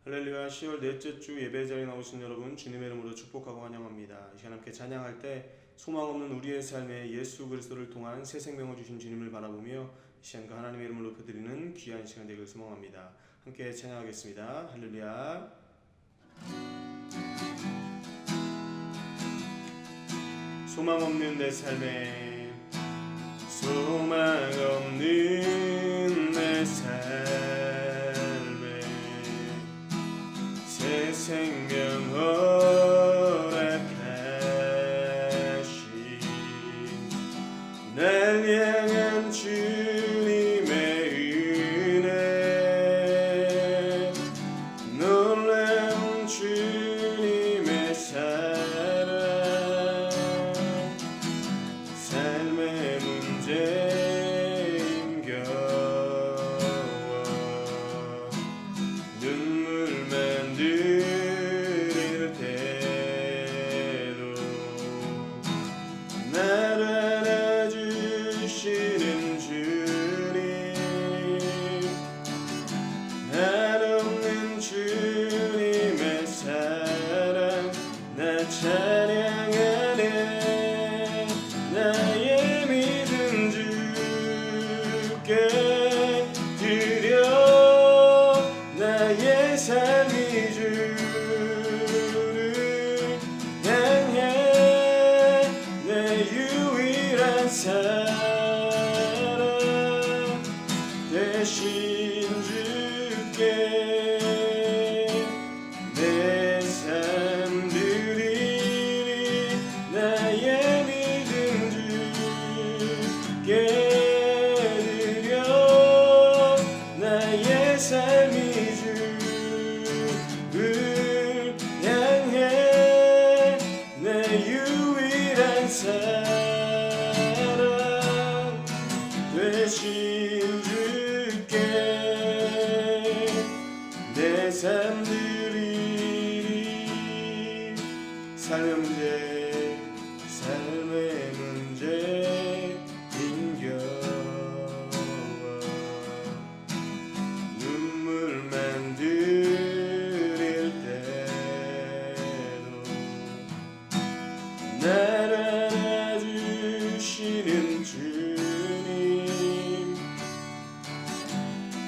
할렐루야. 10월 넷째 주 예배 자리에 나오신 여러분 주님의 이름으로 축복하고 환영합니다. 이 시간 함께 찬양할 때 소망 없는 우리의 삶에 예수 그리스도를 통한 새 생명을 주신 주님을 바라보며 이 시간과 하나님의 이름을 높여드리는 귀한 시간 되길 소망합니다. 함께 찬양하겠습니다. 할렐루야. 소망 없는 내 삶에 소망 없는 내 삶에 새 생명 허락하신 날 향한 주님의 은혜 놀라운 주님의 사랑 삶의 문제 힘겨워 눈물 만들 때도 날 알아주시는 주님 한없는 주님의 사랑 나 찬양하네 나의 믿음 주께 드려 나의 삶이 주를 향해 내 유일한 사랑 대신 주께 내 삶 드리리 나의 믿음 주께 드려 나의 삶이 주를 향해 내 유일한 사랑 되신 주께 내 삶 드리리 삶의 문제 힘겨워 눈물만 들일 때도 날 안아주시는 주님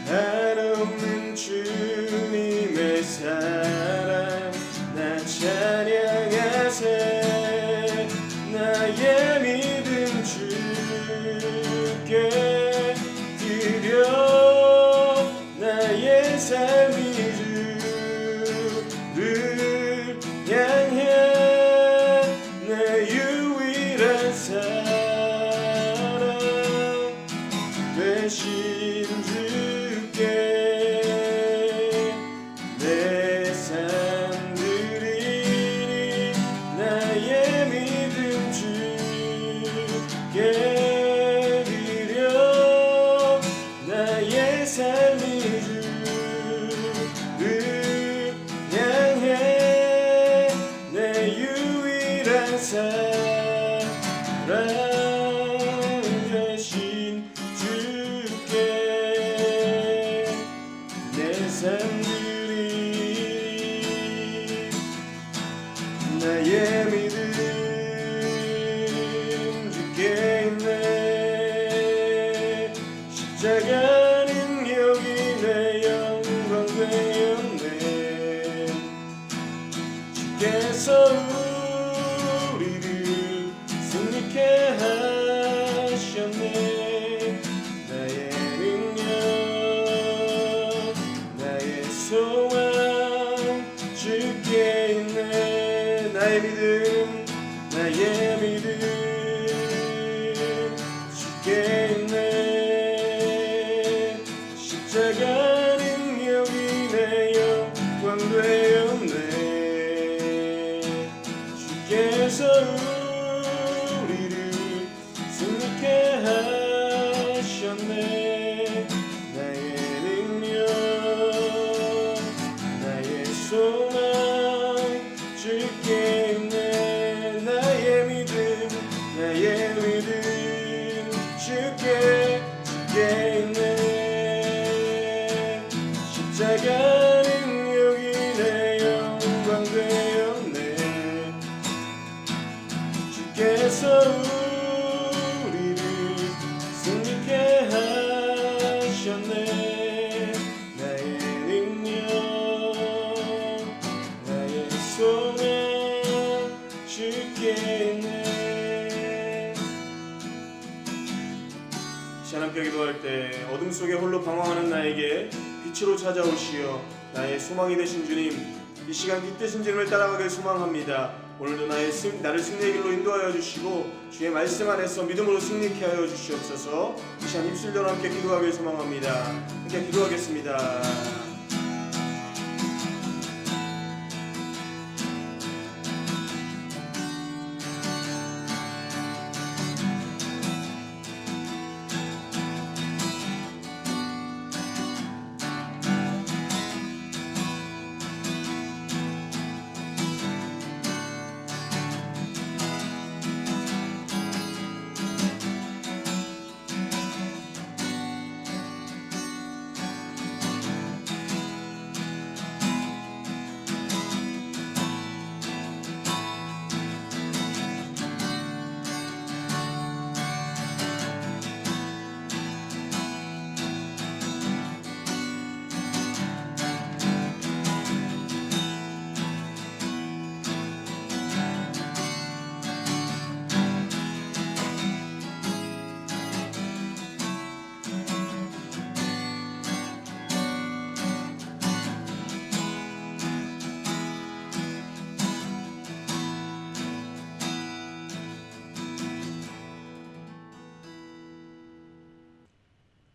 한없는 주님의 사랑 나 찬양하세 나의 믿음 주께 드려 나의 삶이 주를 향해 내 유일한 사랑 되신 주께 내 삶 드리리 나의 믿음 주께 드려 나의 삶이 주를 향해 내 유일한 사랑 되신 주께 내 삶 드리 나의 믿음 주께 있네 십자가는 여기 내 영광 되었네 주께서 우리를 승리케 하셨네 나의 능력 나의 소망 주께 있네 나의 믿음 주께 있네 십자가는 여기 내 영광 되었네 주께서 우리를 승리케 하셨네 나의 능력 나의 소망 주께 있네 나의 믿음 주께 있네 십자가는 여기 속에 홀로 방황하는 나에게 빛으로 찾아오시어 나의 소망이 되신 주님, 이 시간 빛되신 주님을 따라가길 소망합니다. 오늘도 나를 승리의 길로 인도하여 주시고 주의 말씀 안에서 믿음으로 승리케 하여 주시옵소서. 이 시간 입술로 함께 기도하길 소망합니다. 함께 기도하겠습니다.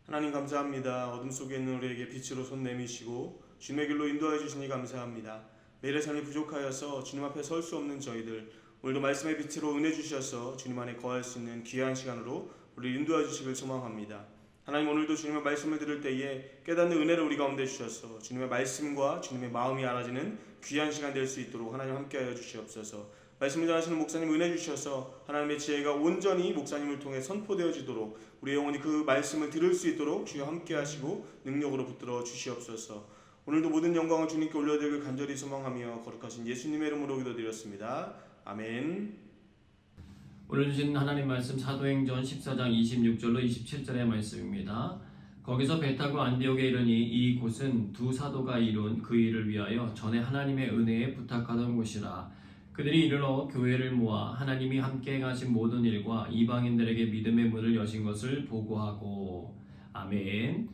하나님 감사합니다. 어둠 속에 있는 우리에게 빛으로 손 내미시고 주님의 길로 인도하여 주시니 감사합니다. 매일의 삶이 부족하여서 주님 앞에 설 수 없는 저희들, 오늘도 말씀의 빛으로 은혜 주셔서 주님 안에 거할 수 있는 귀한 시간으로 우리를 인도하여 주시길 소망합니다. 하나님, 오늘도 주님의 말씀을 들을 때에 깨닫는 은혜를 우리 가운데 주셔서 주님의 말씀과 주님의 마음이 알아지는 귀한 시간 될 수 있도록 하나님 함께하여 주시옵소서. 말씀을 전하시는 목사님 은혜 주셔서 하나님의 지혜가 온전히 목사님을 통해 선포되어지도록 우리 영혼이 그 말씀을 들을 수 있도록 주여 함께하시고 능력으로 붙들어 주시옵소서. 오늘도 모든 영광을 주님께 올려드리길 간절히 소망하며 거룩하신 예수님의 이름으로 기도드렸습니다. 아멘. 오늘 주신 하나님 말씀 사도행전 14장 26절로 27절의 말씀입니다. 거기서 배 타고 안디옥에 이르니 이곳은 두 사도가 이룬 그 일을 위하여 전에 하나님의 은혜에 부탁하던 곳이라. 그들이 이르러 교회를 모아 하나님이 함께 행하신 모든 일과 이방인들에게 믿음의 문을 여신 것을 보고하고. 아멘.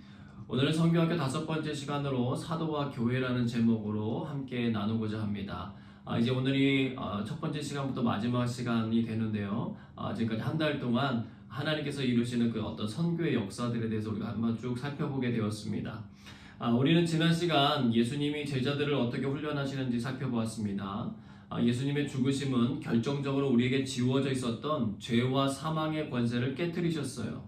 오늘은 성경학교 5번째 시간으로 사도와 교회라는 제목으로 함께 나누고자 합니다. 이제 오늘이 첫 번째 시간부터 마지막 시간이 되는데요. 지금까지 한 달 동안 하나님께서 이루시는 그 어떤 선교의 역사들에 대해서 우리가 한번 쭉 살펴보게 되었습니다. 우리는 지난 시간 예수님이 제자들을 어떻게 훈련하시는지 살펴보았습니다. 예수님의 죽으심은 결정적으로 우리에게 지워져 있었던 죄와 사망의 권세를 깨뜨리셨어요.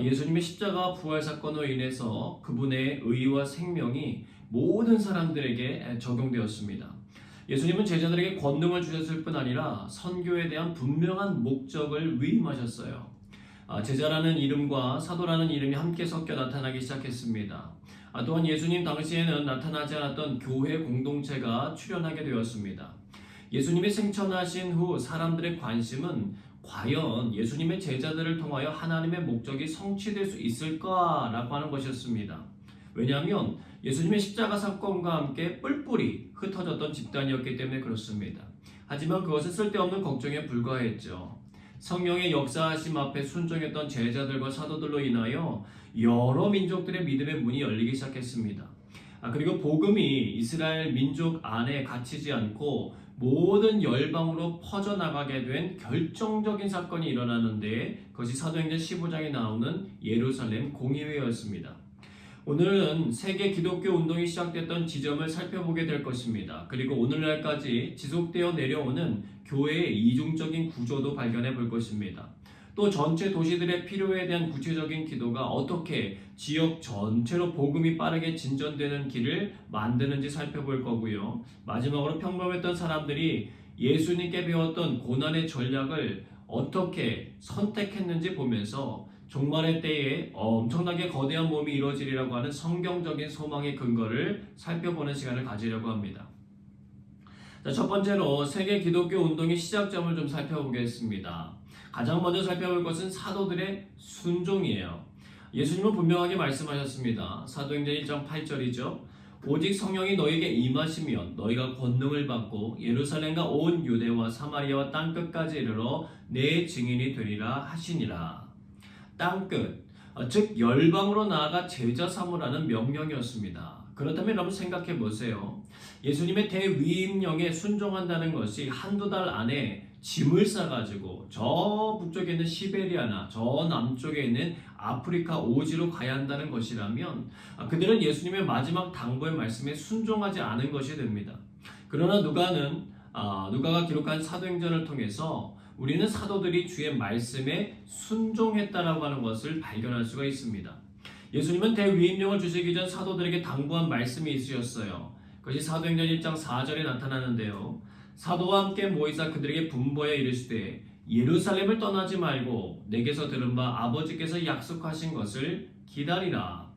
예수님의 십자가 부활 사건으로 인해서 그분의 의와 생명이 모든 사람들에게 적용되었습니다. 예수님은 제자들에게 권능을 주셨을 뿐 아니라 선교에 대한 분명한 목적을 위임하셨어요. 제자라는 이름과 사도라는 이름이 함께 섞여 나타나기 시작했습니다. 또한 예수님 당시에는 나타나지 않았던 교회 공동체가 출현하게 되었습니다. 예수님이 승천하신 후 사람들의 관심은 과연 예수님의 제자들을 통하여 하나님의 목적이 성취될 수 있을까라고 하는 것이었습니다. 왜냐하면 예수님의 십자가 사건과 함께 뿔뿔이 흩어졌던 집단이었기 때문에 그렇습니다. 하지만 그것은 쓸데없는 걱정에 불과했죠. 성령의 역사하심 앞에 순종했던 제자들과 사도들로 인하여 여러 민족들의 믿음의 문이 열리기 시작했습니다. 그리고 복음이 이스라엘 민족 안에 갇히지 않고 모든 열방으로 퍼져나가게 된 결정적인 사건이 일어나는데 그것이 사도행전 15장에 나오는 예루살렘 공의회였습니다. 오늘은 세계 기독교 운동이 시작됐던 지점을 살펴보게 될 것입니다. 그리고 오늘날까지 지속되어 내려오는 교회의 이중적인 구조도 발견해 볼 것입니다. 또 전체 도시들의 필요에 대한 구체적인 기도가 어떻게 지역 전체로 복음이 빠르게 진전되는 길을 만드는지 살펴볼 거고요. 마지막으로 평범했던 사람들이 예수님께 배웠던 고난의 전략을 어떻게 선택했는지 보면서 종말의 때에 엄청나게 거대한 모험이 이루어지리라고 하는 성경적인 소망의 근거를 살펴보는 시간을 가지려고 합니다. 첫 번째로 세계 기독교 운동의 시작점을 좀 살펴보겠습니다. 가장 먼저 살펴볼 것은 사도들의 순종이에요. 예수님은 분명하게 말씀하셨습니다. 사도행전 1장 8절이죠. 오직 성령이 너에게 임하시면 너희가 권능을 받고 예루살렘과 온 유대와 사마리아와 땅끝까지 이르러 내 증인이 되리라 하시니라. 땅끝, 즉 열방으로 나아가 제자 삼으라는 명령이었습니다. 그렇다면 여러분 생각해 보세요. 예수님의 대위임령에 순종한다는 것이 한두 달 안에 짐을 싸가지고 저 북쪽에 있는 시베리아나 저 남쪽에 있는 아프리카 오지로 가야 한다는 것이라면 그들은 예수님의 마지막 당부의 말씀에 순종하지 않은 것이 됩니다. 그러나 누가가 기록한 사도행전을 통해서 우리는 사도들이 주의 말씀에 순종했다라고 하는 것을 발견할 수가 있습니다. 예수님은 대위임령을 주시기 전 사도들에게 당부한 말씀이 있으셨어요. 그것이 사도행전 1장 4절에 나타나는데요. 사도와 함께 모이사 그들에게 분부하여 이르시되 예루살렘을 떠나지 말고 내게서 들은 바 아버지께서 약속하신 것을 기다리라.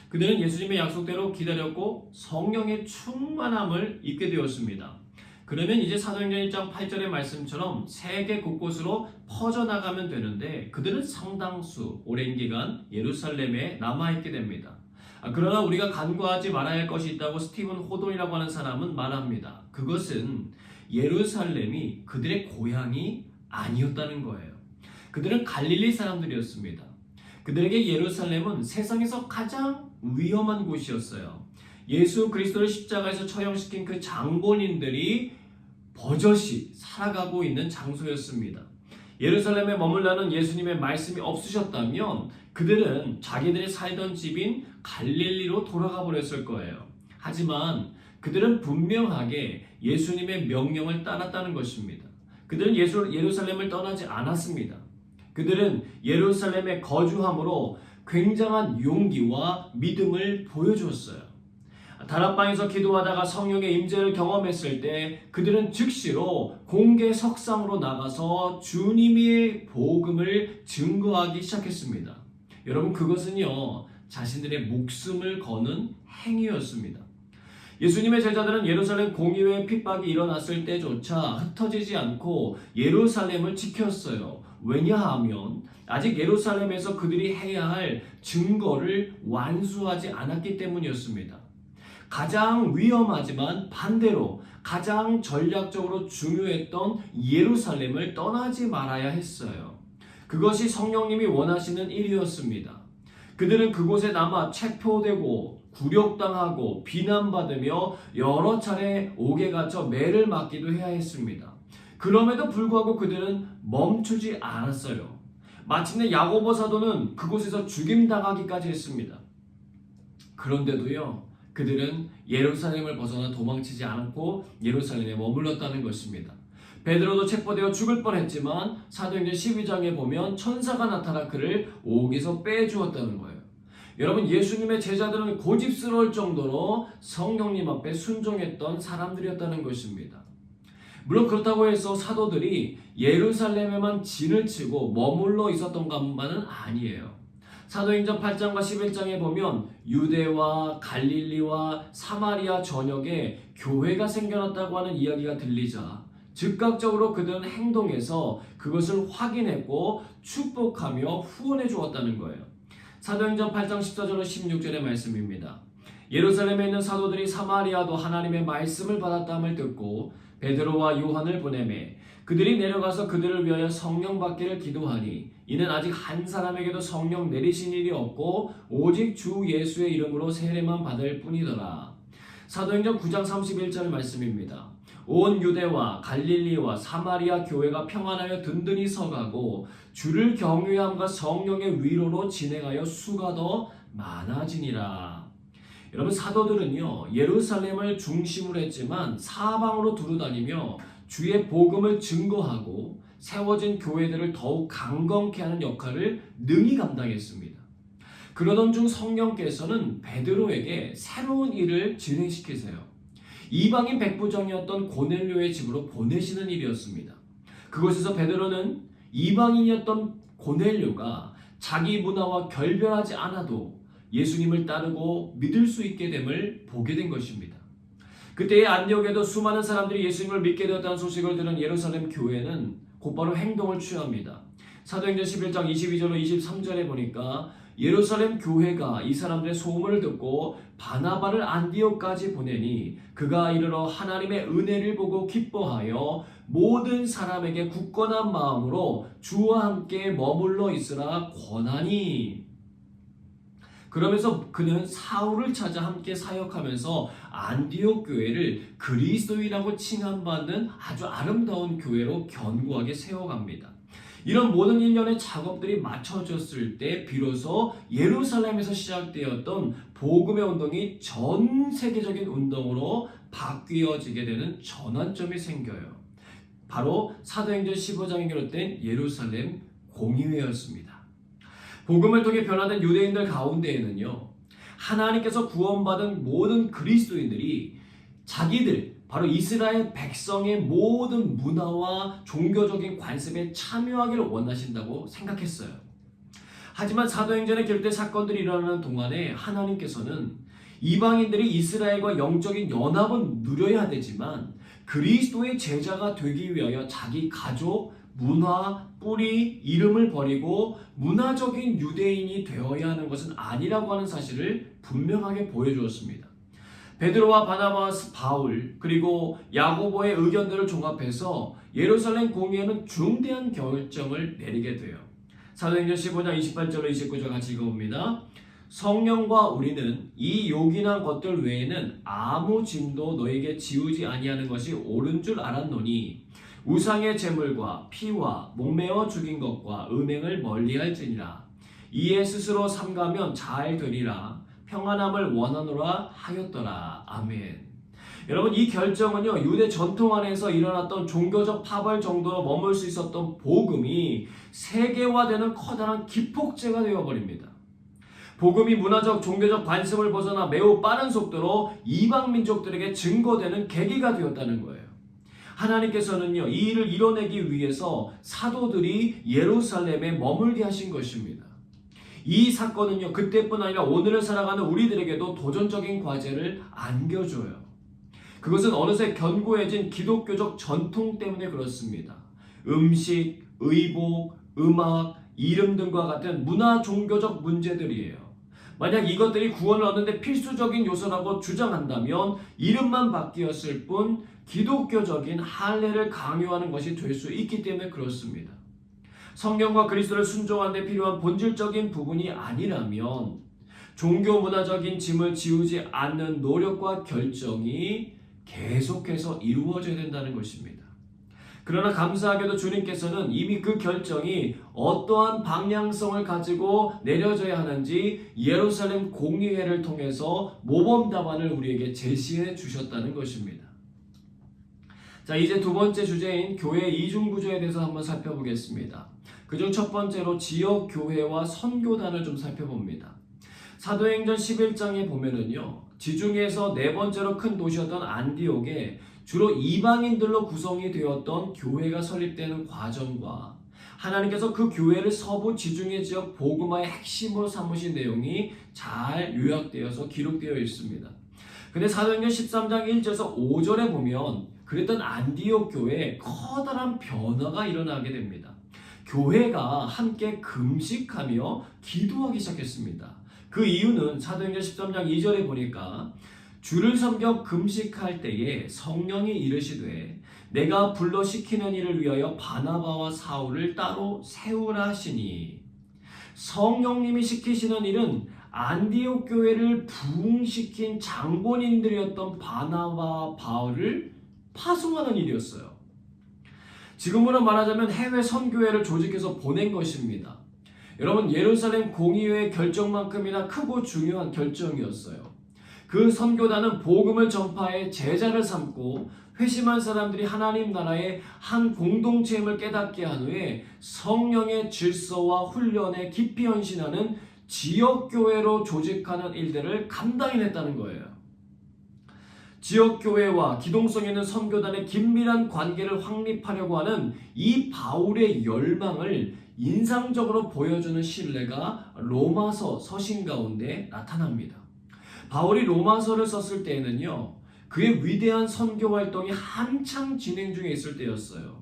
그들은 예수님의 약속대로 기다렸고 성령의 충만함을 입게 되었습니다. 그러면 이제 사도행전 1장 8절의 말씀처럼 세계 곳곳으로 퍼져나가면 되는데 그들은 상당수 오랜 기간 예루살렘에 남아있게 됩니다. 그러나 우리가 간과하지 말아야 할 것이 있다고 스티븐 호돈이라고 하는 사람은 말합니다. 그것은 예루살렘이 그들의 고향이 아니었다는 거예요. 그들은 갈릴리 사람들이었습니다. 그들에게 예루살렘은 세상에서 가장 위험한 곳이었어요. 예수 그리스도를 십자가에서 처형시킨 그 장본인들이 버젓이 살아가고 있는 장소였습니다. 예루살렘에 머물라는 예수님의 말씀이 없으셨다면 그들은 자기들이 살던 집인 갈릴리로 돌아가 버렸을 거예요. 하지만 그들은 분명하게 예수님의 명령을 따랐다는 것입니다. 그들은 예루살렘을 떠나지 않았습니다. 그들은 예루살렘에 거주함으로 굉장한 용기와 믿음을 보여주었어요. 다락방에서 기도하다가 성령의 임재를 경험했을 때 그들은 즉시로 공개 석상으로 나가서 주님의 복음을 증거하기 시작했습니다. 여러분 그것은요 자신들의 목숨을 거는 행위였습니다. 예수님의 제자들은 예루살렘 공의회 핍박이 일어났을 때조차 흩어지지 않고 예루살렘을 지켰어요. 왜냐하면 아직 예루살렘에서 그들이 해야 할 증거를 완수하지 않았기 때문이었습니다. 가장 위험하지만 반대로 가장 전략적으로 중요했던 예루살렘을 떠나지 말아야 했어요. 그것이 성령님이 원하시는 일이었습니다. 그들은 그곳에 남아 체포되고 굴욕당하고 비난받으며 여러 차례 옥에 갇혀 매를 맞기도 해야 했습니다. 그럼에도 불구하고 그들은 멈추지 않았어요. 마침내 야고보 사도는 그곳에서 죽임당하기까지 했습니다. 그런데도요 그들은 예루살렘을 벗어나 도망치지 않고 예루살렘에 머물렀다는 것입니다. 베드로도 체포되어 죽을 뻔했지만 사도행전 12장에 보면 천사가 나타나 그를 옥에서 빼주었다는 거예요. 여러분 예수님의 제자들은 고집스러울 정도로 성령님 앞에 순종했던 사람들이었다는 것입니다. 물론 그렇다고 해서 사도들이 예루살렘에만 진을 치고 머물러 있었던 것만은 아니에요. 사도행전 8장과 11장에 보면 유대와 갈릴리와 사마리아 전역에 교회가 생겨났다고 하는 이야기가 들리자 즉각적으로 그들은 행동해서 그것을 확인했고 축복하며 후원해 주었다는 거예요. 사도행전 8장 14절로 16절의 말씀입니다. 예루살렘에 있는 사도들이 사마리아도 하나님의 말씀을 받았다함을 듣고 베드로와 요한을 보내매 그들이 내려가서 그들을 위하여 성령 받기를 기도하니 이는 아직 한 사람에게도 성령 내리신 일이 없고 오직 주 예수의 이름으로 세례만 받을 뿐이더라. 사도행전 9장 31절 말씀입니다. 온 유대와 갈릴리와 사마리아 교회가 평안하여 든든히 서가고 주를 경외함과 성령의 위로로 진행하여 수가 더 많아지니라. 여러분 사도들은요 예루살렘을 중심으로 했지만 사방으로 두루다니며 주의 복음을 증거하고 세워진 교회들을 더욱 강건케 하는 역할을 능히 감당했습니다. 그러던 중 성령께서는 베드로에게 새로운 일을 진행시키세요. 이방인 백부장이었던 고넬료의 집으로 보내시는 일이었습니다. 그곳에서 베드로는 이방인이었던 고넬료가 자기 문화와 결별하지 않아도 예수님을 따르고 믿을 수 있게 됨을 보게 된 것입니다. 그때의 안디옥에도 수많은 사람들이 예수님을 믿게 되었다는 소식을 들은 예루살렘 교회는 곧바로 행동을 취합니다. 사도행전 11장 22절로 23절에 보니까 예루살렘 교회가 이 사람들의 소문을 듣고 바나바를 안디옥까지 보내니 그가 이르러 하나님의 은혜를 보고 기뻐하여 모든 사람에게 굳건한 마음으로 주와 함께 머물러 있으라 권하니. 그러면서 그는 사울을 찾아 함께 사역하면서 안디옥 교회를 그리스도인이라고 칭함받는 아주 아름다운 교회로 견고하게 세워갑니다. 이런 모든 일련의 작업들이 맞춰졌을 때 비로소 예루살렘에서 시작되었던 복음의 운동이 전 세계적인 운동으로 바뀌어지게 되는 전환점이 생겨요. 바로 사도행전 15장에 기록된 예루살렘 공의회였습니다. 복음을 통해 변화된 유대인들 가운데에는요, 하나님께서 구원받은 모든 그리스도인들이 자기들 바로 이스라엘 백성의 모든 문화와 종교적인 관습에 참여하기를 원하신다고 생각했어요. 하지만 사도행전에 기록된 사건들이 일어나는 동안에 하나님께서는 이방인들이 이스라엘과 영적인 연합은 누려야 되지만 그리스도의 제자가 되기 위하여 자기 가족, 문화, 뿌리, 이름을 버리고 문화적인 유대인이 되어야 하는 것은 아니라고 하는 사실을 분명하게 보여주었습니다. 베드로와 바나바와 바울 그리고 야고보의 의견들을 종합해서 예루살렘 공의회는 중대한 결정을 내리게 돼요. 사도행전 15장 28절로 29절 같이 읽어봅니다. 성령과 우리는 이 요긴한 것들 외에는 아무 짐도 너에게 지우지 아니하는 것이 옳은 줄 알았노니 우상의 제물과 피와 목매어 죽인 것과 음행을 멀리할지니라. 이에 스스로 삼가면 잘 되리라. 평안함을 원하노라 하였더라. 아멘. 여러분, 이 결정은요, 유대 전통 안에서 일어났던 종교적 파벌 정도로 머물 수 있었던 복음이 세계화되는 커다란 기폭제가 되어버립니다. 복음이 문화적, 종교적 관습을 벗어나 매우 빠른 속도로 이방 민족들에게 증거되는 계기가 되었다는 거예요. 하나님께서는요, 이 일을 이뤄내기 위해서 사도들이 예루살렘에 머물게 하신 것입니다. 이 사건은요, 그때뿐 아니라 오늘을 살아가는 우리들에게도 도전적인 과제를 안겨줘요. 그것은 어느새 견고해진 기독교적 전통 때문에 그렇습니다. 음식, 의복, 음악, 이름 등과 같은 문화 종교적 문제들이에요. 만약 이것들이 구원을 얻는데 필수적인 요소라고 주장한다면 이름만 바뀌었을 뿐 기독교적인 할례를 강요하는 것이 될 수 있기 때문에 그렇습니다. 성경과 그리스도를 순종하는 데 필요한 본질적인 부분이 아니라면 종교 문화적인 짐을 지우지 않는 노력과 결정이 계속해서 이루어져야 된다는 것입니다. 그러나 감사하게도 주님께서는 이미 그 결정이 어떠한 방향성을 가지고 내려져야 하는지 예루살렘 공의회를 통해서 모범 답안을 우리에게 제시해 주셨다는 것입니다. 자, 이제 두 번째 주제인 교회 이중구조에 대해서 한번 살펴보겠습니다. 그중 첫 번째로 지역교회와 선교단을 좀 살펴봅니다. 사도행전 11장에 보면은요, 지중해에서 네 번째로 큰 도시였던 안디옥에 주로 이방인들로 구성이 되었던 교회가 설립되는 과정과 하나님께서 그 교회를 서부 지중해 지역 복음화의 핵심으로 삼으신 내용이 잘 요약되어서 기록되어 있습니다. 근데 사도행전 13장 1절에서 5절에 보면 그랬던 안디옥 교회에 커다란 변화가 일어나게 됩니다. 교회가 함께 금식하며 기도하기 시작했습니다. 그 이유는 사도행전 13장 2절에 보니까 주를 섬겨 금식할 때에 성령이 이르시되 내가 불러 시키는 일을 위하여 바나바와 사울을 따로 세우라 하시니, 성령님이 시키시는 일은 안디옥 교회를 부흥시킨 장본인들이었던 바나바와 바울을 파송하는 일이었어요. 지금으로 말하자면 해외 선교회를 조직해서 보낸 것입니다. 여러분, 예루살렘 공의회의 결정만큼이나 크고 중요한 결정이었어요. 그 선교단은 복음을 전파해 제자를 삼고 회심한 사람들이 하나님 나라의 한 공동체임을 깨닫게 한 후에 성령의 질서와 훈련에 깊이 헌신하는 지역교회로 조직하는 일들을 감당해냈다는 거예요. 지역교회와 기동성 있는 선교단의 긴밀한 관계를 확립하려고 하는 이 바울의 열망을 인상적으로 보여주는 신뢰가 로마서 서신 가운데 나타납니다. 바울이 로마서를 썼을 때에는요, 그의 위대한 선교 활동이 한창 진행 중에 있을 때였어요.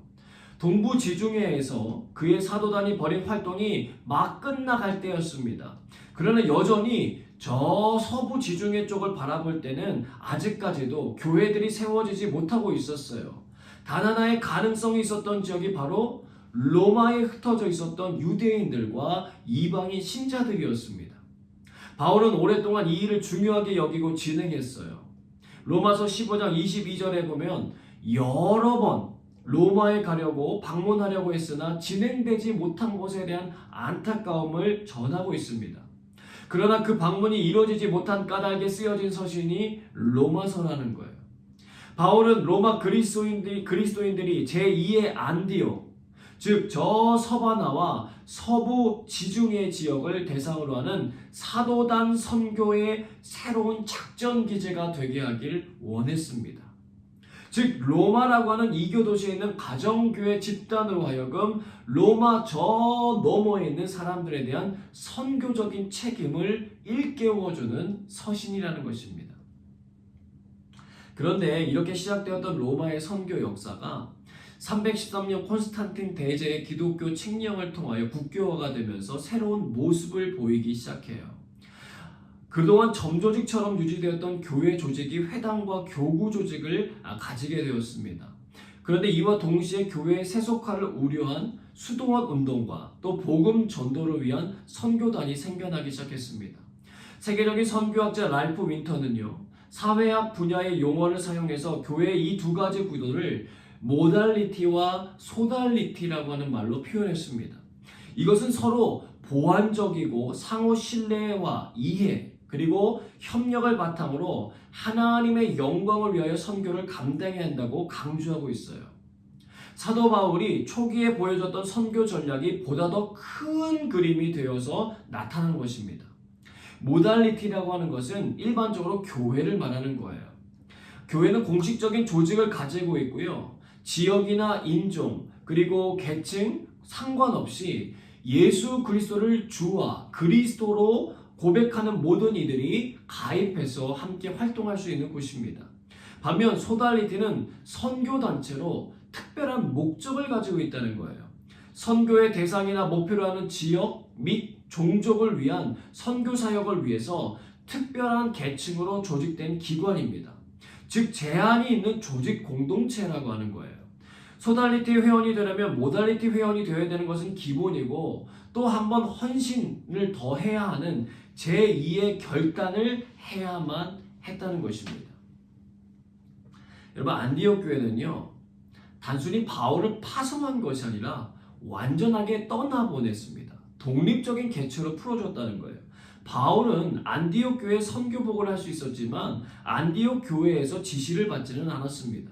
동부 지중해에서 그의 사도단이 벌인 활동이 막 끝나갈 때였습니다. 그러나 여전히 저 서부 지중해 쪽을 바라볼 때는 아직까지도 교회들이 세워지지 못하고 있었어요. 단 하나의 가능성이 있었던 지역이 바로 로마에 흩어져 있었던 유대인들과 이방인 신자들이었습니다. 바울은 오랫동안 이 일을 중요하게 여기고 진행했어요. 로마서 15장 22절에 보면 여러 번 로마에 가려고 방문하려고 했으나 진행되지 못한 것에 대한 안타까움을 전하고 있습니다. 그러나 그 방문이 이루어지지 못한 까닭에 쓰여진 서신이 로마서라는 거예요. 바울은 로마 그리스도인들이 제2의 안디옥, 즉 저 서바나와 서부 지중해 지역을 대상으로 하는 사도단 선교의 새로운 작전 기제가 되게 하길 원했습니다. 즉 로마라고 하는 이교 도시에 있는 가정교회 집단으로 하여금 로마 저 너머에 있는 사람들에 대한 선교적인 책임을 일깨워주는 서신이라는 것입니다. 그런데 이렇게 시작되었던 로마의 선교 역사가 313년 콘스탄틴 대제의 기독교 칙령을 통하여 국교화가 되면서 새로운 모습을 보이기 시작해요. 그동안 점조직처럼 유지되었던 교회 조직이 회당과 교구 조직을 가지게 되었습니다. 그런데 이와 동시에 교회의 세속화를 우려한 수도원 운동과 또 복음 전도를 위한 선교단이 생겨나기 시작했습니다. 세계적인 선교학자 랄프 윈터는요, 사회학 분야의 용어를 사용해서 교회의 이 두 가지 구도를 모달리티와 소달리티라고 하는 말로 표현했습니다. 이것은 서로 보완적이고 상호 신뢰와 이해 그리고 협력을 바탕으로 하나님의 영광을 위하여 선교를 감당해야 한다고 강조하고 있어요. 사도 바울이 초기에 보여줬던 선교 전략이 보다 더 큰 그림이 되어서 나타난 것입니다. 모달리티라고 하는 것은 일반적으로 교회를 말하는 거예요. 교회는 공식적인 조직을 가지고 있고요. 지역이나 인종 그리고 계층 상관없이 예수 그리스도를 주와 그리스도로 고백하는 모든 이들이 가입해서 함께 활동할 수 있는 곳입니다. 반면 소달리티는 선교단체로 특별한 목적을 가지고 있다는 거예요. 선교의 대상이나 목표로 하는 지역 및 종족을 위한 선교 사역을 위해서 특별한 계층으로 조직된 기관입니다. 즉 제한이 있는 조직 공동체라고 하는 거예요. 소달리티 회원이 되려면 모달리티 회원이 되어야 되는 것은 기본이고 또 한 번 헌신을 더 해야 하는 제2의 결단을 해야만 했다는 것입니다. 여러분 안디옥 교회는요 단순히 바울을 파송한 것이 아니라 완전하게 떠나보냈습니다. 독립적인 개체로 풀어줬다는 거예요. 바울은 안디옥 교회에 선교복을 할 수 있었지만 안디옥 교회에서 지시를 받지는 않았습니다.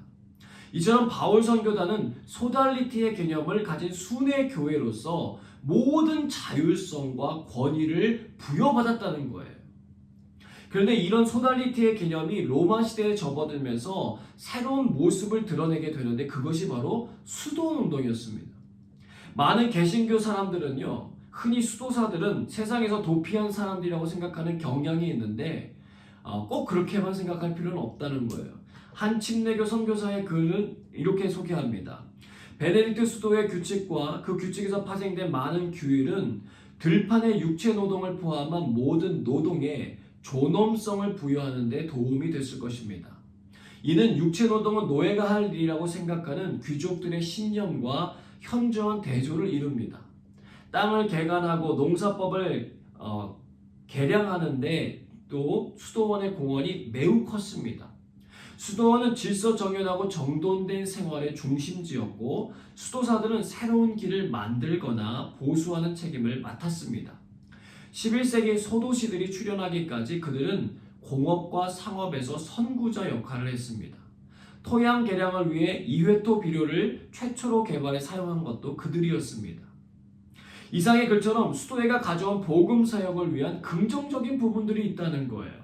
이처럼 바울 선교단은 소달리티의 개념을 가진 순회 교회로서 모든 자율성과 권위를 부여받았다는 거예요. 그런데 이런 소달리티의 개념이 로마 시대에 접어들면서 새로운 모습을 드러내게 되는데 그것이 바로 수도원 운동이었습니다. 많은 개신교 사람들은요, 흔히 수도사들은 세상에서 도피한 사람들이라고 생각하는 경향이 있는데 꼭 그렇게만 생각할 필요는 없다는 거예요. 한 침례교 선교사의 글은 이렇게 소개합니다. 베네딕트 수도의 규칙과 그 규칙에서 파생된 많은 규율은 들판의 육체 노동을 포함한 모든 노동에 존엄성을 부여하는 데 도움이 됐을 것입니다. 이는 육체 노동은 노예가 할 일이라고 생각하는 귀족들의 신념과 현저한 대조를 이룹니다. 땅을 개간하고 농사법을 개량하는데 또 수도원의 공헌이 매우 컸습니다. 수도원은 질서 정연하고 정돈된 생활의 중심지였고 수도사들은 새로운 길을 만들거나 보수하는 책임을 맡았습니다. 11세기 소도시들이 출현하기까지 그들은 공업과 상업에서 선구자 역할을 했습니다. 토양 개량을 위해 이회토 비료를 최초로 개발해 사용한 것도 그들이었습니다. 이상의 글처럼 수도회가 가져온 복음 사역을 위한 긍정적인 부분들이 있다는 거예요.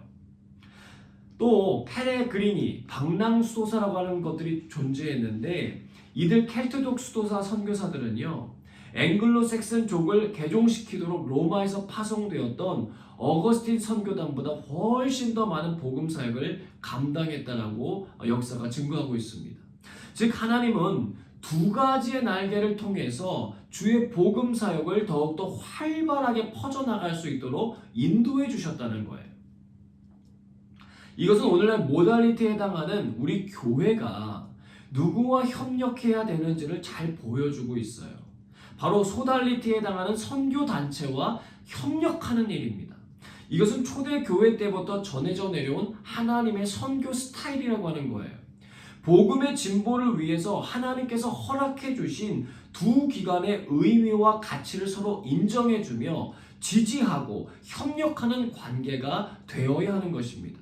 또 페레그리니, 방랑 수도사라고 하는 것들이 존재했는데 이들 켈트족 수도사 선교사들은요 앵글로색슨족을 개종시키도록 로마에서 파송되었던 어거스틴 선교단보다 훨씬 더 많은 복음 사역을 감당했다라고 역사가 증거하고 있습니다. 즉 하나님은 두 가지의 날개를 통해서 주의 복음 사역을 더욱더 활발하게 퍼져나갈 수 있도록 인도해 주셨다는 거예요. 이것은 오늘날 모달리티에 해당하는 우리 교회가 누구와 협력해야 되는지를 잘 보여주고 있어요. 바로 소달리티에 해당하는 선교단체와 협력하는 일입니다. 이것은 초대교회 때부터 전해져 내려온 하나님의 선교 스타일이라고 하는 거예요. 복음의 진보를 위해서 하나님께서 허락해 주신 두 기관의 의미와 가치를 서로 인정해주며 지지하고 협력하는 관계가 되어야 하는 것입니다.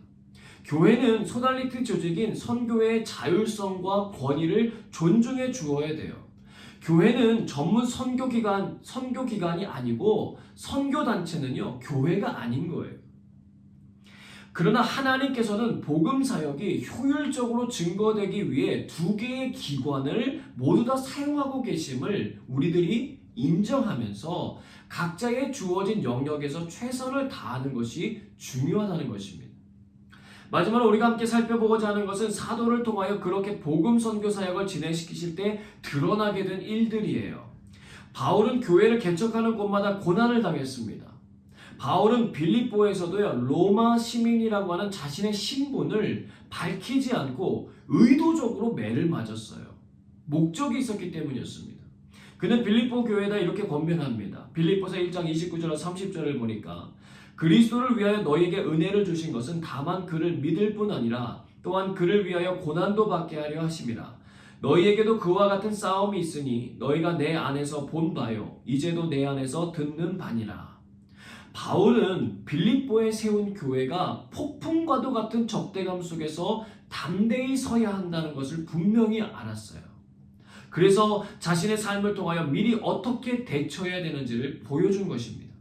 교회는 소달리티 조직인 선교회의 자율성과 권위를 존중해 주어야 돼요. 교회는 전문 선교기관이 아니고 선교단체는요, 교회가 아닌 거예요. 그러나 하나님께서는 복음 사역이 효율적으로 증거되기 위해 두 개의 기관을 모두 다 사용하고 계심을 우리들이 인정하면서 각자의 주어진 영역에서 최선을 다하는 것이 중요하다는 것입니다. 마지막으로 우리가 함께 살펴보고자 하는 것은 사도를 통하여 그렇게 복음 선교 사역을 진행시키실 때 드러나게 된 일들이에요. 바울은 교회를 개척하는 곳마다 고난을 당했습니다. 바울은 빌립보에서도요, 로마 시민이라고 하는 자신의 신분을 밝히지 않고 의도적으로 매를 맞았어요. 목적이 있었기 때문이었습니다. 그는 빌립보 교회에다 이렇게 권면합니다. 빌립보서 1장 29절과 30절을 보니까 그리스도를 위하여 너희에게 은혜를 주신 것은 다만 그를 믿을 뿐 아니라 또한 그를 위하여 고난도 받게 하려 하심이라. 너희에게도 그와 같은 싸움이 있으니 너희가 내 안에서 본 바요 이제도 내 안에서 듣는 바니라. 바울은 빌립보에 세운 교회가 폭풍과도 같은 적대감 속에서 담대히 서야 한다는 것을 분명히 알았어요. 그래서 자신의 삶을 통하여 미리 어떻게 대처해야 되는지를 보여준 것입니다.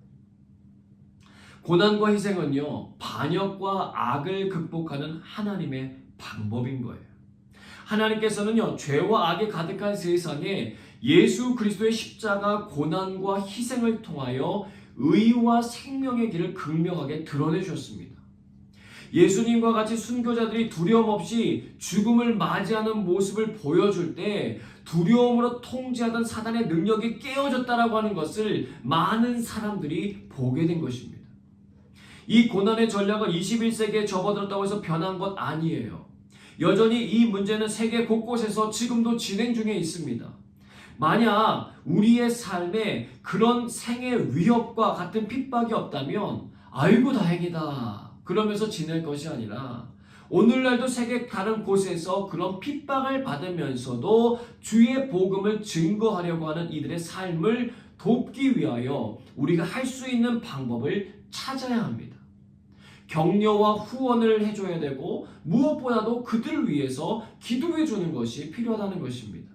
고난과 희생은요, 반역과 악을 극복하는 하나님의 방법인 거예요. 하나님께서는요, 죄와 악이 가득한 세상에 예수 그리스도의 십자가 고난과 희생을 통하여 의와 생명의 길을 극명하게 드러내 주셨습니다. 예수님과 같이 순교자들이 두려움 없이 죽음을 맞이하는 모습을 보여줄 때 두려움으로 통제하던 사단의 능력이 깨어졌다라고 하는 것을 많은 사람들이 보게 된 것입니다. 이 고난의 전략은 21세기에 접어들었다고 해서 변한 것 아니에요. 여전히 이 문제는 세계 곳곳에서 지금도 진행 중에 있습니다. 만약 우리의 삶에 그런 생의 위협과 같은 핍박이 없다면 아이고 다행이다 그러면서 지낼 것이 아니라 오늘날도 세계 다른 곳에서 그런 핍박을 받으면서도 주의 복음을 증거하려고 하는 이들의 삶을 돕기 위하여 우리가 할 수 있는 방법을 찾아야 합니다. 격려와 후원을 해줘야 되고 무엇보다도 그들을 위해서 기도해 주는 것이 필요하다는 것입니다.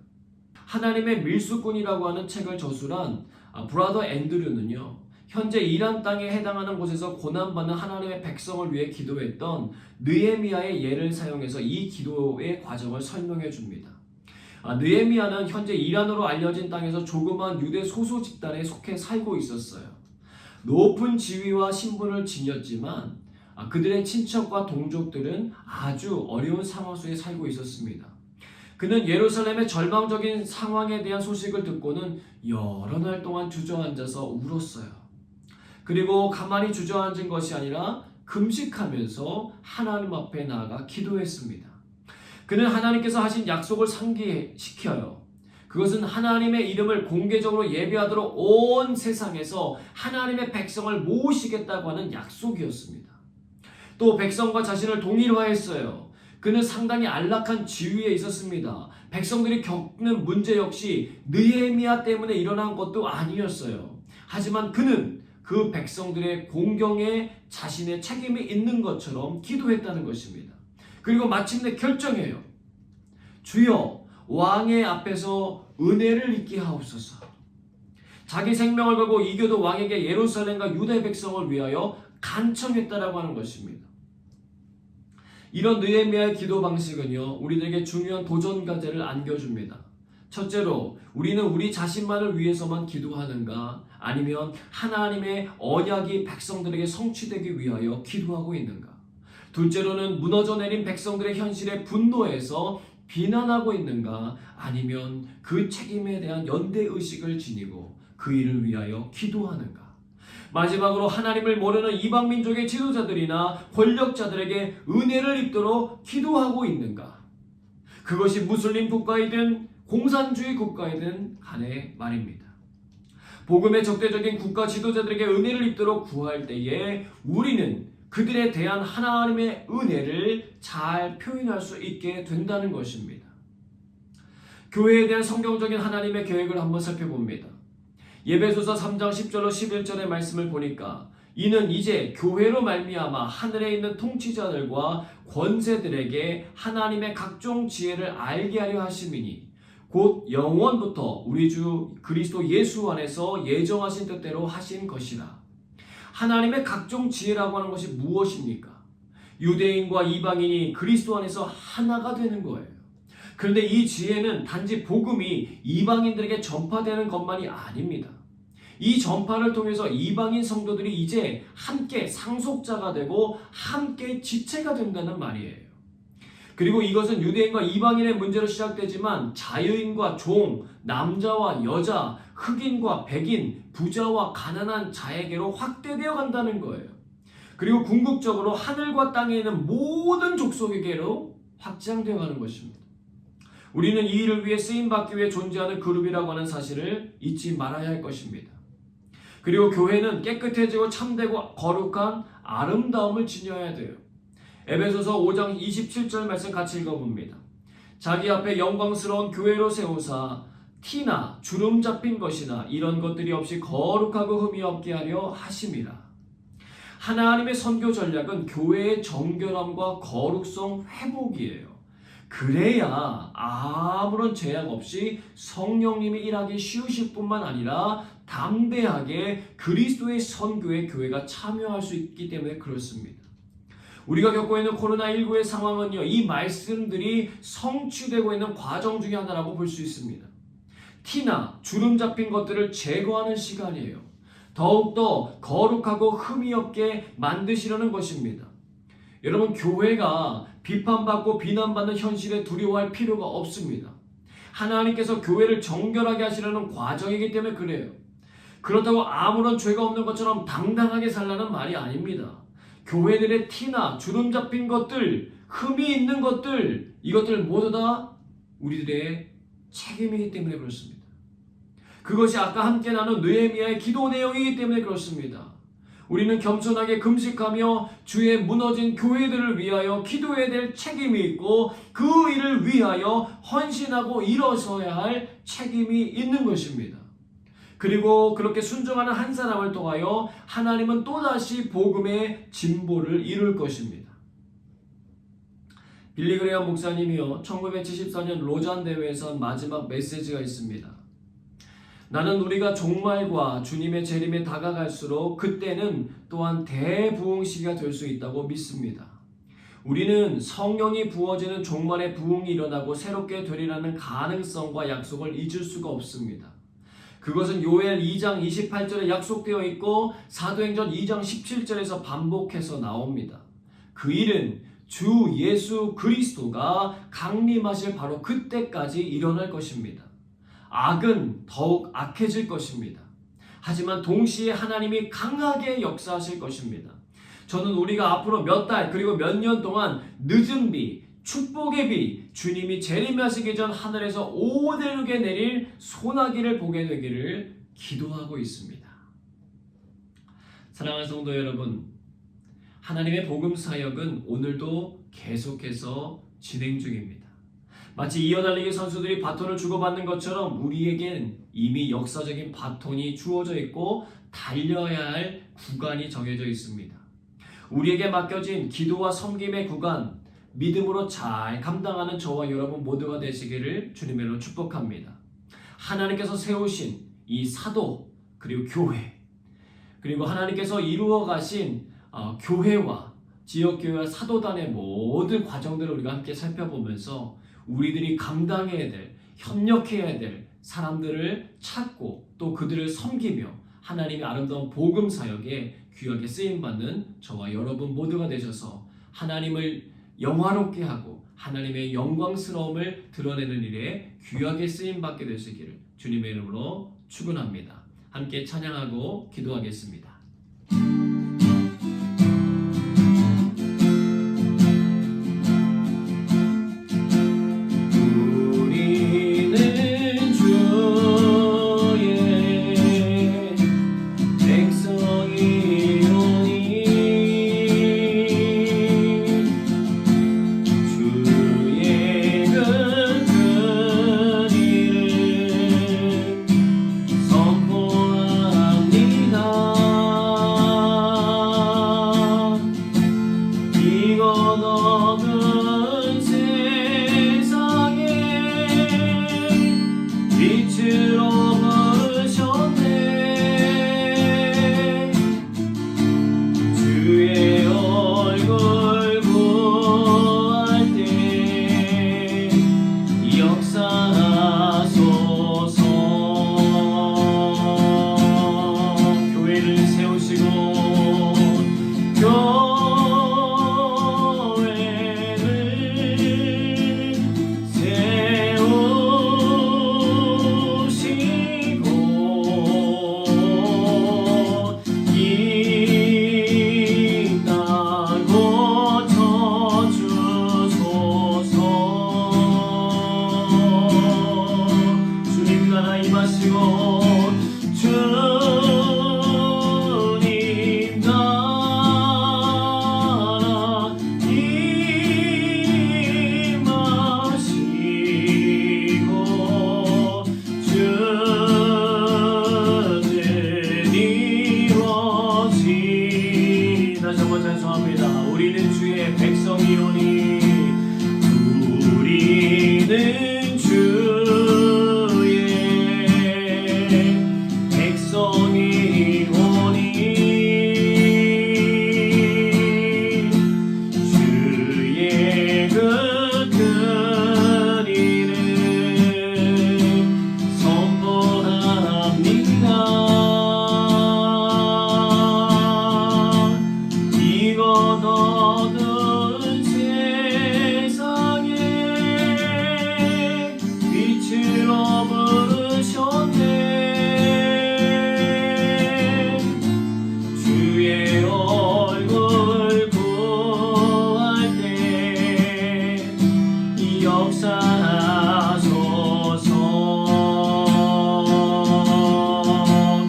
하나님의 밀수꾼이라고 하는 책을 저술한 브라더 앤드류는요, 현재 이란 땅에 해당하는 곳에서 고난받는 하나님의 백성을 위해 기도했던 느헤미야의 예를 사용해서 이 기도의 과정을 설명해 줍니다. 느헤미야는 현재 이란으로 알려진 땅에서 조그만 유대 소수 집단에 속해 살고 있었어요. 높은 지위와 신분을 지녔지만 그들의 친척과 동족들은 아주 어려운 상황 속에 살고 있었습니다. 그는 예루살렘의 절망적인 상황에 대한 소식을 듣고는 여러 날 동안 주저앉아서 울었어요. 그리고 가만히 주저앉은 것이 아니라 금식하면서 하나님 앞에 나아가 기도했습니다. 그는 하나님께서 하신 약속을 상기시켜요. 그것은 하나님의 이름을 공개적으로 예배하도록 온 세상에서 하나님의 백성을 모으시겠다고 하는 약속이었습니다. 또 백성과 자신을 동일화했어요. 그는 상당히 안락한 지위에 있었습니다. 백성들이 겪는 문제 역시 느헤미야 때문에 일어난 것도 아니었어요. 하지만 그는 그 백성들의 공경에 자신의 책임이 있는 것처럼 기도했다는 것입니다. 그리고 마침내 결정해요. 주여, 왕의 앞에서 은혜를 잊게 하옵소서. 자기 생명을 걸고 이교도 왕에게 예루살렘과 유대 백성을 위하여 간청했다라고 하는 것입니다. 이런 느헤미야의 기도 방식은요, 우리들에게 중요한 도전 과제를 안겨줍니다. 첫째로, 우리는 우리 자신만을 위해서만 기도하는가? 아니면 하나님의 언약이 백성들에게 성취되기 위하여 기도하고 있는가? 둘째로는 무너져 내린 백성들의 현실에 분노해서 비난하고 있는가? 아니면 그 책임에 대한 연대의식을 지니고 그 일을 위하여 기도하는가? 마지막으로 하나님을 모르는 이방 민족의 지도자들이나 권력자들에게 은혜를 입도록 기도하고 있는가? 그것이 무슬림 국가이든 공산주의 국가이든 간에 말입니다. 복음의 적대적인 국가 지도자들에게 은혜를 입도록 구할 때에 우리는 그들에 대한 하나님의 은혜를 잘 표현할 수 있게 된다는 것입니다. 교회에 대한 성경적인 하나님의 계획을 한번 살펴봅니다. 예배소서 3장 10절로 11절의 말씀을 보니까 이는 이제 교회로 말미암아 하늘에 있는 통치자들과 권세들에게 하나님의 각종 지혜를 알게 하려 하심이니 곧 영원부터 우리 주 그리스도 예수 안에서 예정하신 뜻대로 하신 것이라. 하나님의 각종 지혜라고 하는 것이 무엇입니까? 유대인과 이방인이 그리스도 안에서 하나가 되는 거예요. 그런데 이 지혜는 단지 복음이 이방인들에게 전파되는 것만이 아닙니다. 이 전파를 통해서 이방인 성도들이 이제 함께 상속자가 되고 함께 지체가 된다는 말이에요. 그리고 이것은 유대인과 이방인의 문제로 시작되지만 자유인과 종, 남자와 여자, 흑인과 백인, 부자와 가난한 자에게로 확대되어 간다는 거예요. 그리고 궁극적으로 하늘과 땅에 있는 모든 족속에게로 확장되어 가는 것입니다. 우리는 이 일을 위해 쓰임받기 위해 존재하는 그룹이라고 하는 사실을 잊지 말아야 할 것입니다. 그리고 교회는 깨끗해지고 참되고 거룩한 아름다움을 지녀야 돼요. 에베소서 5장 27절 말씀 같이 읽어봅니다. 자기 앞에 영광스러운 교회로 세우사 티나 주름 잡힌 것이나 이런 것들이 없이 거룩하고 흠이 없게 하려 하심이라. 하나님의 선교 전략은 교회의 정결함과 거룩성 회복이에요. 그래야 아무런 제약 없이 성령님이 일하기 쉬우실 뿐만 아니라 담대하게 그리스도의 선교에 교회가 참여할 수 있기 때문에 그렇습니다. 우리가 겪고 있는 코로나19의 상황은요, 이 말씀들이 성취되고 있는 과정 중에 하나라고 볼 수 있습니다. 티나 주름 잡힌 것들을 제거하는 시간이에요. 더욱더 거룩하고 흠이 없게 만드시려는 것입니다. 여러분, 교회가 비판받고 비난받는 현실에 두려워할 필요가 없습니다. 하나님께서 교회를 정결하게 하시려는 과정이기 때문에 그래요. 그렇다고 아무런 죄가 없는 것처럼 당당하게 살라는 말이 아닙니다. 교회들의 티나 주름 잡힌 것들, 흠이 있는 것들, 이것들 모두 다 우리들의 책임이기 때문에 그렇습니다. 그것이 아까 함께 나눈 느헤미야의 기도 내용이기 때문에 그렇습니다. 우리는 겸손하게 금식하며 주의 무너진 교회들을 위하여 기도해야 될 책임이 있고 그 일을 위하여 헌신하고 일어서야 할 책임이 있는 것입니다. 그리고 그렇게 순종하는 한 사람을 통하여 하나님은 또다시 복음의 진보를 이룰 것입니다. 빌리그레엄 목사님이요, 1974년 로잔 대회에서 마지막 메시지가 있습니다. 나는 우리가 종말과 주님의 재림에 다가갈수록 그때는 또한 대부흥 시기가 될 수 있다고 믿습니다. 우리는 성령이 부어지는 종말의 부흥이 일어나고 새롭게 되리라는 가능성과 약속을 잊을 수가 없습니다. 그것은 요엘 2장 28절에 약속되어 있고 사도행전 2장 17절에서 반복해서 나옵니다. 그 일은 주 예수 그리스도가 강림하실 바로 그때까지 일어날 것입니다. 악은 더욱 악해질 것입니다. 하지만 동시에 하나님이 강하게 역사하실 것입니다. 저는 우리가 앞으로 몇 달 그리고 몇 년 동안 늦은 비, 축복의 비, 주님이 재림하시기 전 하늘에서 오대륙에 내릴 소나기를 보게 되기를 기도하고 있습니다. 사랑하는 성도 여러분, 하나님의 복음 사역은 오늘도 계속해서 진행 중입니다. 마치 이어달리기 선수들이 바톤을 주고받는 것처럼 우리에겐 이미 역사적인 바톤이 주어져 있고 달려야 할 구간이 정해져 있습니다. 우리에게 맡겨진 기도와 섬김의 구간, 믿음으로 잘 감당하는 저와 여러분 모두가 되시기를 주님으로 축복합니다. 하나님께서 세우신 이 사도 그리고 교회, 그리고 하나님께서 이루어 가신 교회와 지역교회와 사도단의 모든 과정들을 우리가 함께 살펴보면서 우리들이 감당해야 될, 협력해야 될 사람들을 찾고 또 그들을 섬기며 하나님의 아름다운 복음 사역에 귀하게 쓰임받는 저와 여러분 모두가 되셔서 하나님을 영화롭게 하고 하나님의 영광스러움을 드러내는 일에 귀하게 쓰임받게 되시기를 주님의 이름으로 축원합니다. 함께 찬양하고 기도하겠습니다. 우리는 주의 역사하소서. 교회를 세우시고 교회를 세우시고 이 땅 고쳐주소서. 주님 나라 임하시고 주님 나라 임하시고 주는 이루어지다. 다시 한번 찬송합니다. 우리는 주의 백성이오니 우리는 주의 백성이오니 주의 그 큰 일을 선포합니다. 이것 얻은 세상에 빛으로 부르셨네. 주의 얼굴 구할 때 역사하소서.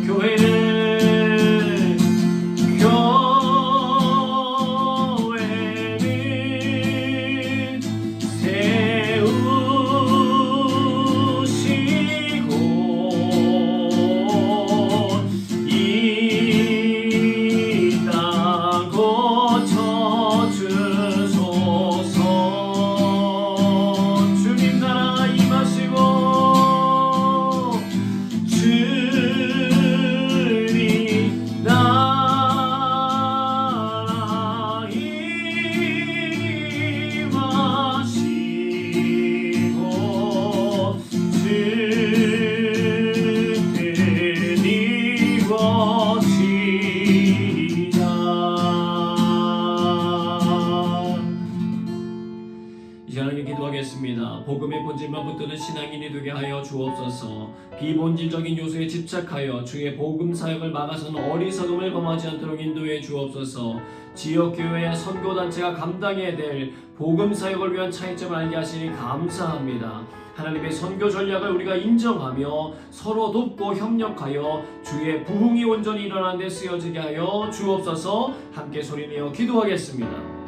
교회를 세우시고 이 땅 고쳐주소서. 주님 나라 임하시고 주님 나라 임하시고 주는 이루어지다. 이제 하나님 기도하겠습니다. 복음의 본질만 붙드는 신앙인이 되게 하여 주옵소서. 비본질적인 요소에 집착하여 주의 복음 사역을 막아서는 어리석음을 범하지 않도록 인도해 주옵소서. 지역교회와 선교단체가 감당해야 될 복음 사역을 위한 차이점을 알게 하시니 감사합니다. 하나님의 선교 전략을 우리가 인정하며 서로 돕고 협력하여 주의 부흥이 온전히 일어나는 데 쓰여지게 하여 주옵소서. 함께 소리내어 기도하겠습니다.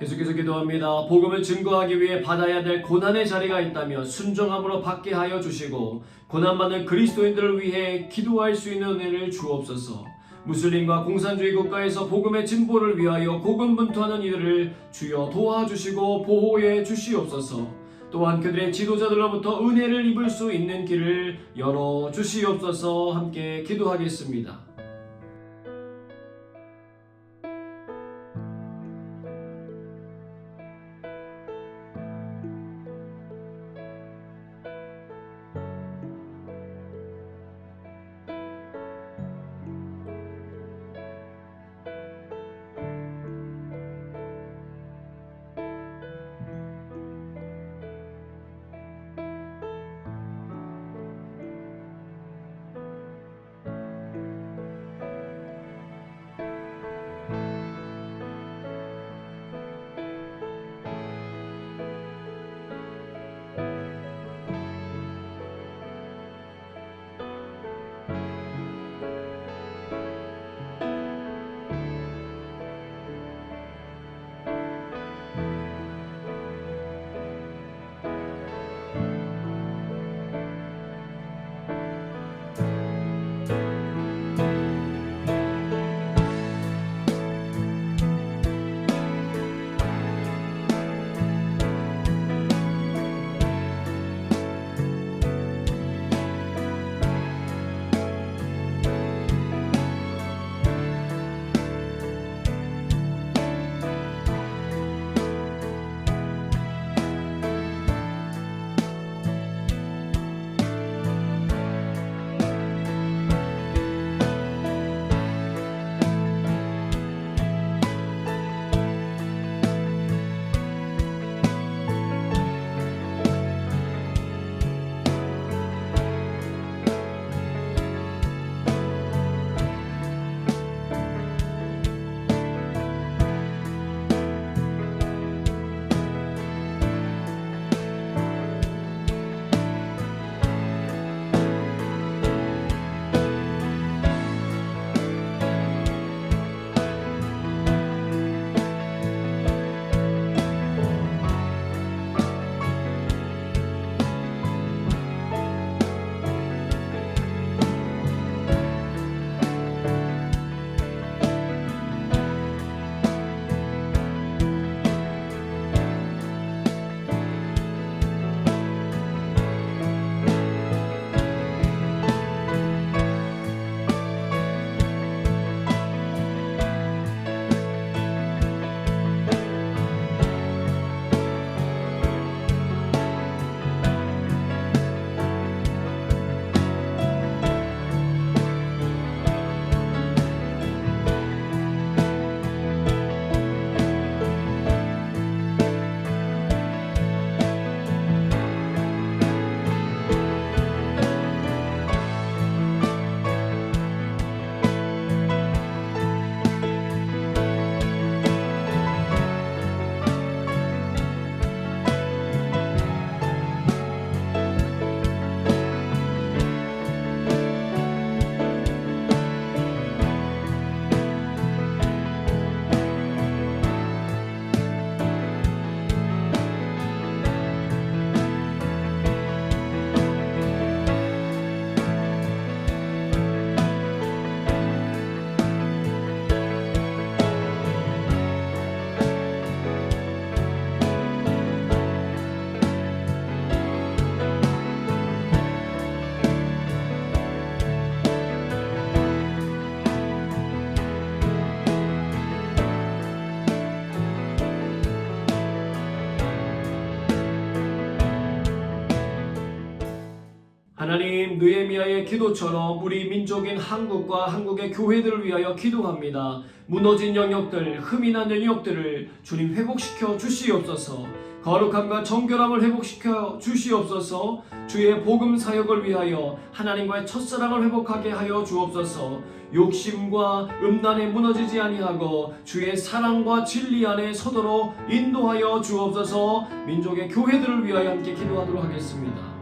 계속해서 기도합니다. 복음을 증거하기 위해 받아야 될 고난의 자리가 있다면 순종함으로 받게 하여 주시고 고난받는 그리스도인들을 위해 기도할 수 있는 은혜를 주옵소서. 무슬림과 공산주의 국가에서 복음의 진보를 위하여 고군분투하는 이들을 주여 도와주시고 보호해 주시옵소서. 또한 그들의 지도자들로부터 은혜를 입을 수 있는 길을 열어 주시옵소서. 함께 기도하겠습니다. 하나님, 느헤미야의 기도처럼 우리 민족인 한국과 한국의 교회들을 위하여 기도합니다. 무너진 영역들, 흠이 난 영역들을 주님 회복시켜 주시옵소서. 거룩함과 정결함을 회복시켜 주시옵소서. 주의 복음 사역을 위하여 하나님과의 첫사랑을 회복하게 하여 주옵소서. 욕심과 음란에 무너지지 아니하고 주의 사랑과 진리 안에 서도록 인도하여 주옵소서. 민족의 교회들을 위하여 함께 기도하도록 하겠습니다.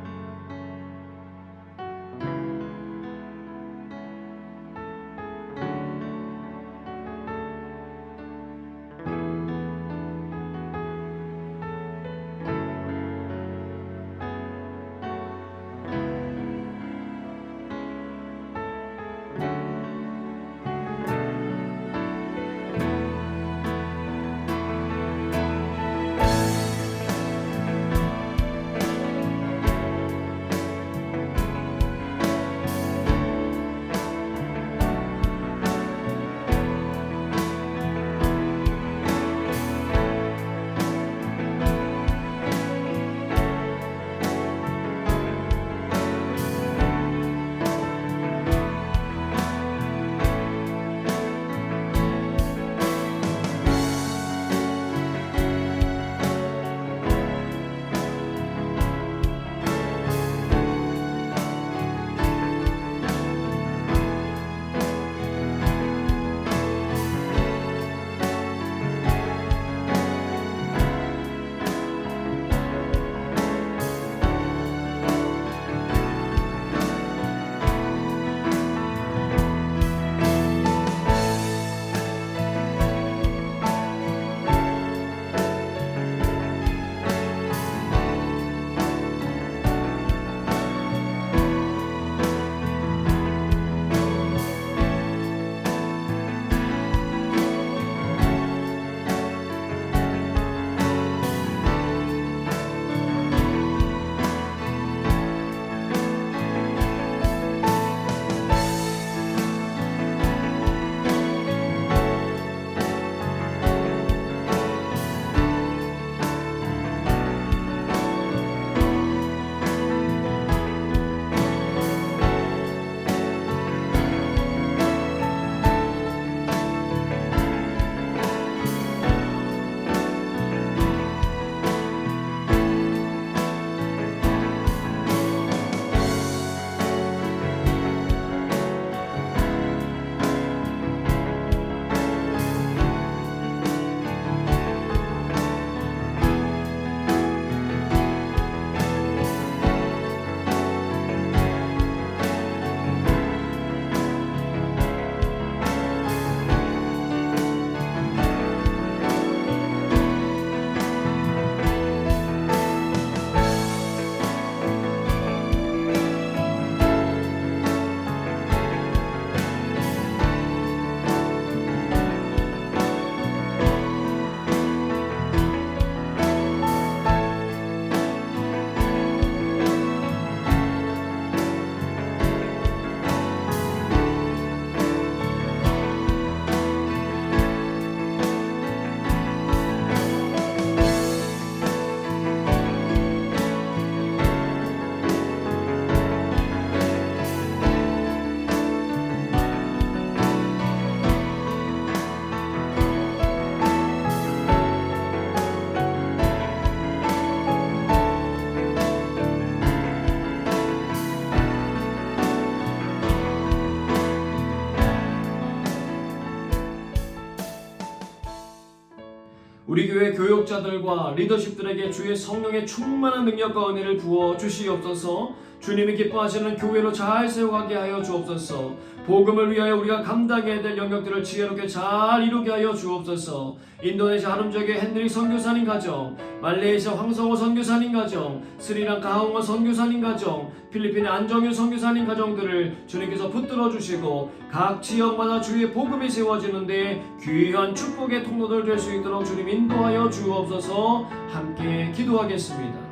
우리 교회 교육자들과 리더십들에게 주의 성령의 충만한 능력과 은혜를 부어 주시옵소서. 주님이 기뻐하시는 교회로 잘 세워가게 하여 주옵소서. 복음을 위하여 우리가 감당해야 될 영역들을 지혜롭게 잘 이루게 하여 주옵소서. 인도네시아 하름저교회 핸드릭 선교사님 가정, 말레이시아 황성호 선교사님 가정, 스리랑카 하웅어 선교사님 가정, 필리핀의 안정윤 선교사님 가정들을 주님께서 붙들어 주시고 각 지역마다 주의 복음이 세워지는데 귀한 축복의 통로들 될 수 있도록 주님 인도하여 주옵소서. 함께 기도하겠습니다.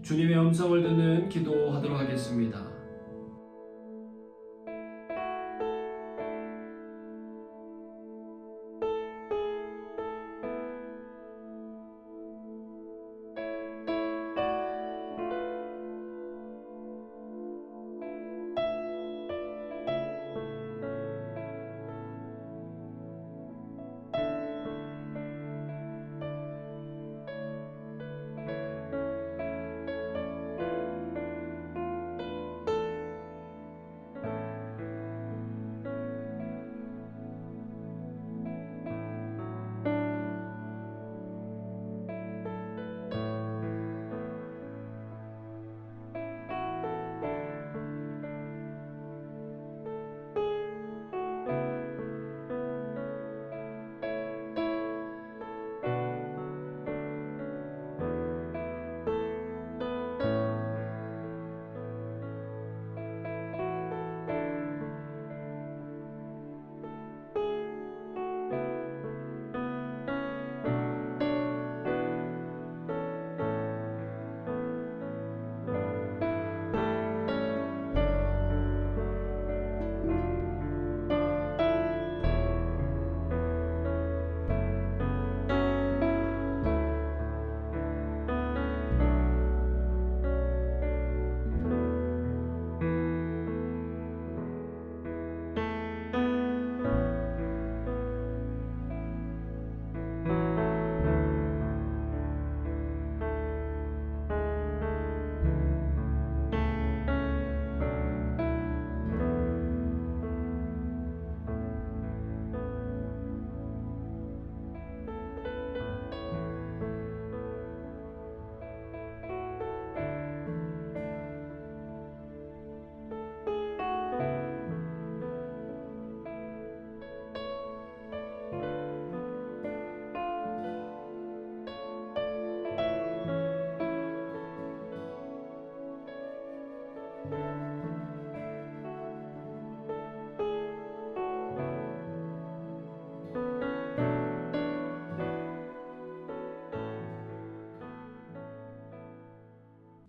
주님의 음성을 듣는 기도하도록 하겠습니다.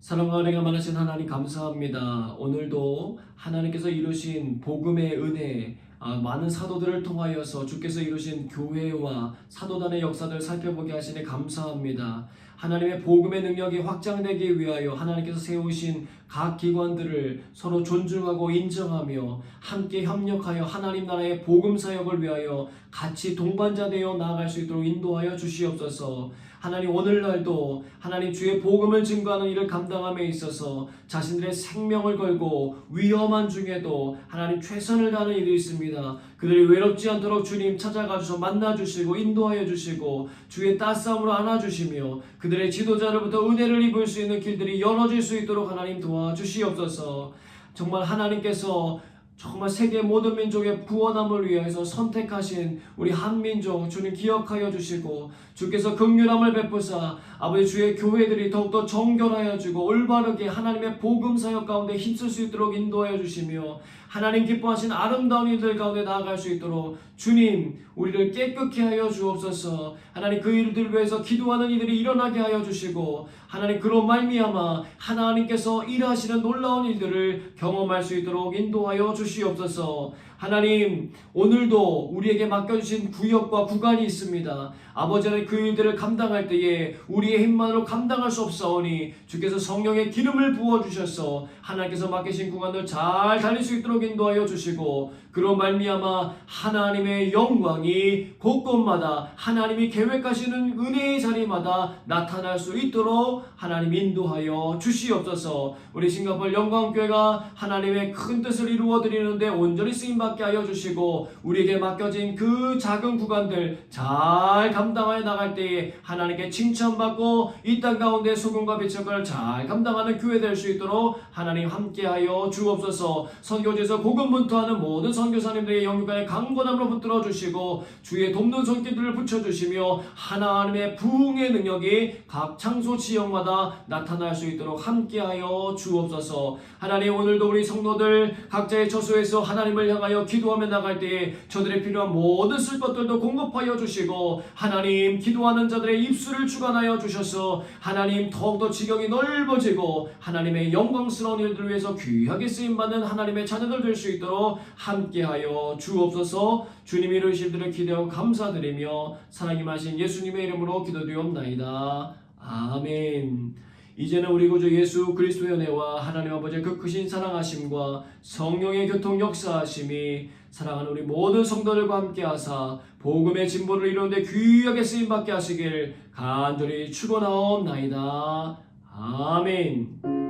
사랑과 은혜가 많으신 하나님 감사합니다. 오늘도 하나님께서 이루신 복음의 은혜, 많은 사도들을 통하여서 주께서 이루신 교회와 사도단의 역사들을 살펴보게 하시니 감사합니다. 하나님의 복음의 능력이 확장되기 위하여 하나님께서 세우신 각 기관들을 서로 존중하고 인정하며 함께 협력하여 하나님 나라의 복음 사역을 위하여 같이 동반자 되어 나아갈 수 있도록 인도하여 주시옵소서. 하나님 오늘날도 하나님 주의 복음을 증거하는 일을 감당함에 있어서 자신들의 생명을 걸고 위험한 중에도 하나님 최선을 다하는 일이 있습니다. 그들이 외롭지 않도록 주님 찾아가 주셔서 만나 주시고 인도하여 주시고 주의 따스함으로 안아주시며 그들의 지도자로부터 은혜를 입을 수 있는 길들이 열어질 수 있도록 하나님 도와주시옵소서. 정말 하나님께서 정말 세계 모든 민족의 구원함을 위해서 선택하신 우리 한민족 주님 기억하여 주시고 주께서 긍휼함을 베푸사 아버지 주의 교회들이 더욱더 정결하여 주고 올바르게 하나님의 복음 사역 가운데 힘쓸 수 있도록 인도하여 주시며 하나님 기뻐하신 아름다운 일들 가운데 나아갈 수 있도록 주님 우리를 깨끗게 하여 주옵소서. 하나님 그 일들 위해서 기도하는 이들이 일어나게 하여 주시고 하나님 그로 말미암아 하나님께서 일하시는 놀라운 일들을 경험할 수 있도록 인도하여 주시옵소서. 하나님 오늘도 우리에게 맡겨주신 구역과 구간이 있습니다. 아버지는 그 일들을 감당할 때에 우리의 힘만으로 감당할 수 없사오니 주께서 성령의 기름을 부어주셔서 하나님께서 맡기신 구간을 잘 달릴 수 있도록 인도하여 주시고 그로 말미암아 하나님의 영광이 곳곳마다 하나님이 계획하시는 은혜의 자리마다 나타날 수 있도록 하나님 인도하여 주시옵소서. 우리 싱가포르 영광교회가 하나님의 큰 뜻을 이루어드리는데 온전히 쓰임받게 하여 주시고 우리에게 맡겨진 그 작은 구간들 잘 감당하여 나갈 때에 하나님께 칭찬받고 이 땅 가운데 소금과 빛의 역할을 잘 감당하는 교회 될 수 있도록 하나님 함께하여 주옵소서. 선교지에서 복음분투하는 모든 선교사님들의 영육간의 강건함으로 붙들어 주시고 주의 돕는 손길들을 붙여주시며 하나님의 부흥의 능력이 각 장소 지역마다 나타날 수 있도록 함께하여 주옵소서. 하나님 오늘도 우리 성도들 각자의 처소에서 하나님을 향하여 기도하며 나갈 때에 저들의 필요한 모든 쓸 것들도 공급하여 주시고 하나님 기도하는 자들의 입술을 주관하여 주셔서 하나님 더욱더 지경이 넓어지고 하나님의 영광스러운 일들을 위해서 귀하게 쓰임받는 하나님의 자녀들 될 수 있도록 함께하여 주옵소서. 주님이 이루신 일들을 기대하고 감사드리며 사랑이 마신 예수님의 이름으로 기도드리옵나이다. 아멘. 이제는 우리 구주 예수 그리스도의 은혜와 하나님 아버지의 그 크신 사랑하심과 성령의 교통 역사하심이 사랑하는 우리 모든 성도들과 함께하사 복음의 진보를 이루는데 귀하게 쓰임받게 하시길 간절히 축원하옵나이다. 아멘.